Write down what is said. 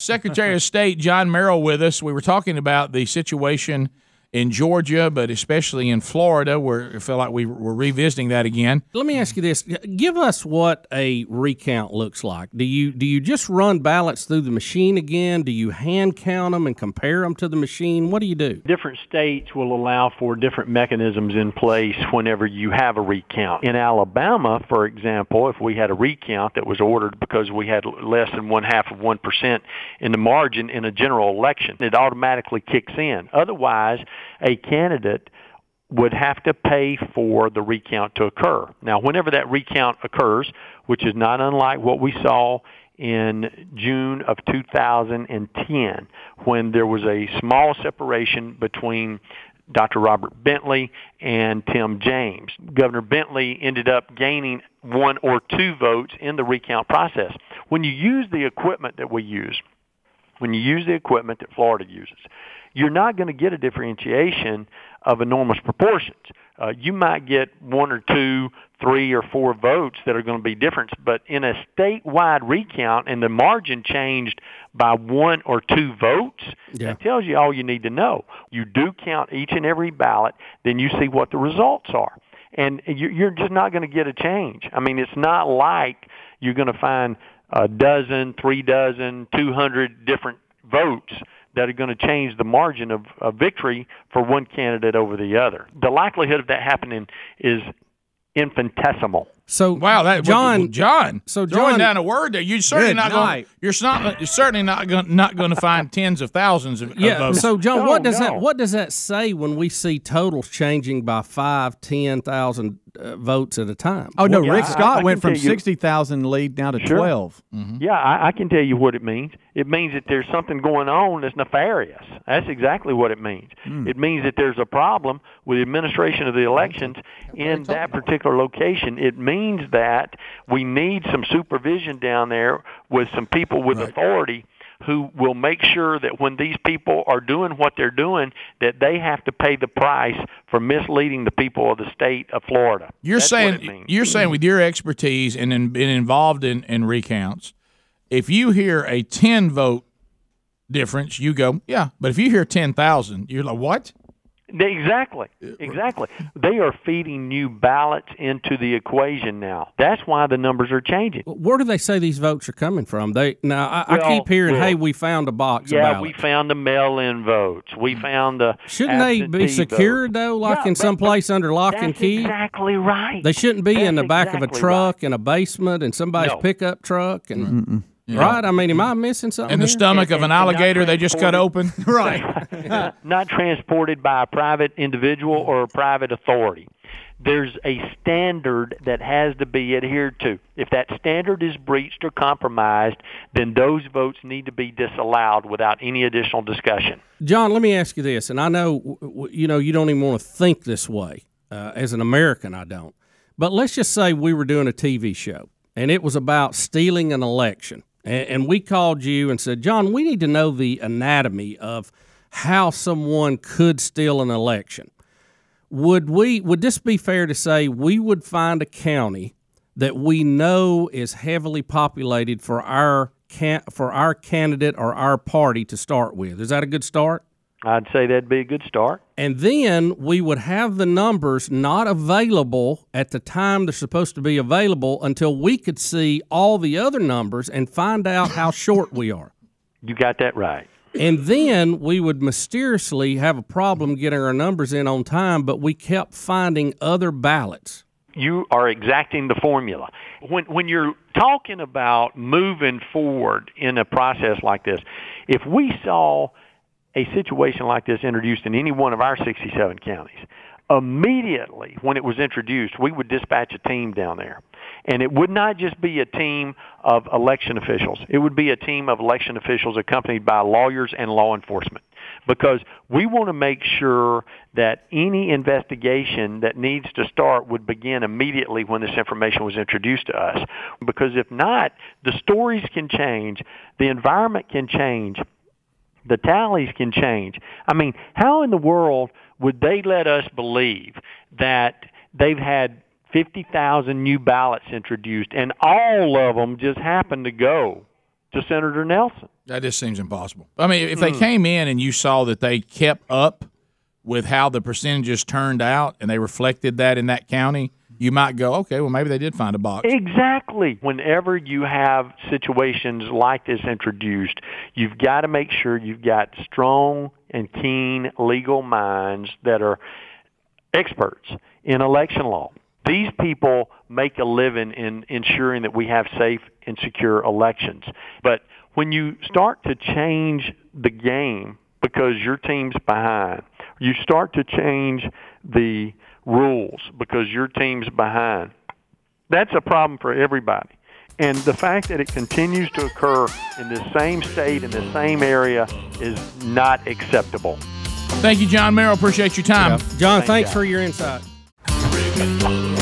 Secretary of State John Merrill with us. We were talking about the situation in Georgia, but especially in Florida, where I feel like we were revisiting that again. Let me ask you this. Give us what a recount looks like. Do you just run ballots through the machine again? Do you hand count them and compare them to the machine? What do you do? Different states will allow for different mechanisms in place whenever you have a recount. In Alabama, for example, if we had a recount that was ordered because we had less than 0.5% in the margin in a general election, it automatically kicks in. Otherwise, a candidate would have to pay for the recount to occur. Now, whenever that recount occurs, which is not unlike what we saw in June of 2010, when there was a small separation between Dr. Robert Bentley and Tim James. Governor Bentley ended up gaining 1 or 2 votes in the recount process. When you use the equipment that we use, when you use the equipment that Florida uses, you're not going to get a differentiation of enormous proportions. You might get 1 or 2, 3 or 4 votes that are going to be different, but in a statewide recount and the margin changed by 1 or 2 votes, that tells you all you need to know. You do count each and every ballot, then you see what the results are. And you're just not going to get a change. I mean, it's not like you're going to find a dozen, 3 dozen, 200 different votes that are going to change the margin of victory for one candidate over the other. The likelihood of that happening is infinitesimal. So wow, that John. So throwing down a word there, you're certainly not going. You're certainly not going to find tens of thousands of votes. So John, what does that say when we see totals changing by 5,000, 10,000 votes at a time? Oh no, Rick Scott went from 60,000 lead down to 12. Mm-hmm. Yeah, I can tell you what it means. It means that there's something going on that's nefarious. That's exactly what it means. It means that there's a problem with the administration of the elections in that particular location. It means that we need some supervision down there with some people with authority who will make sure that when these people are doing what they're doing, that they have to pay the price for misleading the people of the state of Florida. You're saying with your expertise and being involved in recounts, if you hear a 10 vote difference, you go, yeah. But if you hear 10,000, you're like, what? Exactly. They are feeding new ballots into the equation now. That's why the numbers are changing. Where do they say these votes are coming from? I keep hearing, hey, we found a box of ballots. Yeah, we found the mail-in votes. We found the Shouldn't they be secured, though, in some place under lock and key? That's exactly right. They shouldn't be in the back of a truck, in a basement, in somebody's pickup truck. And right? I mean, am I missing something? In the stomach of an alligator they just cut open? Right. Not transported by a private individual or a private authority. There's a standard that has to be adhered to. If that standard is breached or compromised, then those votes need to be disallowed without any additional discussion. John, let me ask you this, and I know you don't even want to think this way. As an American, I don't. But let's just say we were doing a TV show, and it was about stealing an election. And we called you and said, John, we need to know the anatomy of how someone could steal an election. Would this be fair to say we would find a county that we know is heavily populated for our candidate or our party to start with? Is that a good start? I'd say that'd be a good start. And then we would have the numbers not available at the time they're supposed to be available until we could see all the other numbers and find out how short we are. You got that right. And then we would mysteriously have a problem getting our numbers in on time, but we kept finding other ballots. You are exacting the formula. When you're talking about moving forward in a process like this, if we saw a situation like this introduced in any one of our 67 counties, immediately when it was introduced, we would dispatch a team down there. And it would not just be a team of election officials. It would be a team of election officials accompanied by lawyers and law enforcement, because we want to make sure that any investigation that needs to start would begin immediately when this information was introduced to us. Because if not, the stories can change, the environment can change, the tallies can change. I mean, how in the world would they let us believe that they've had 50,000 new ballots introduced and all of them just happened to go to Senator Nelson? That just seems impossible. I mean, if they came in and you saw that they kept up with how the percentages turned out and they reflected that in that county, you might go, okay, well, maybe they did find a box. Exactly. Whenever you have situations like this introduced, you've got to make sure you've got strong and keen legal minds that are experts in election law. These people make a living in ensuring that we have safe and secure elections. But when you start to change the game because your team's behind, you start to change the rules because your team's behind, that's a problem for everybody. And the fact that it continues to occur in the same state, in the same area, is not acceptable. Thank you, John Merrill. Appreciate your time. John, thanks for your insight. Rick and Bubba.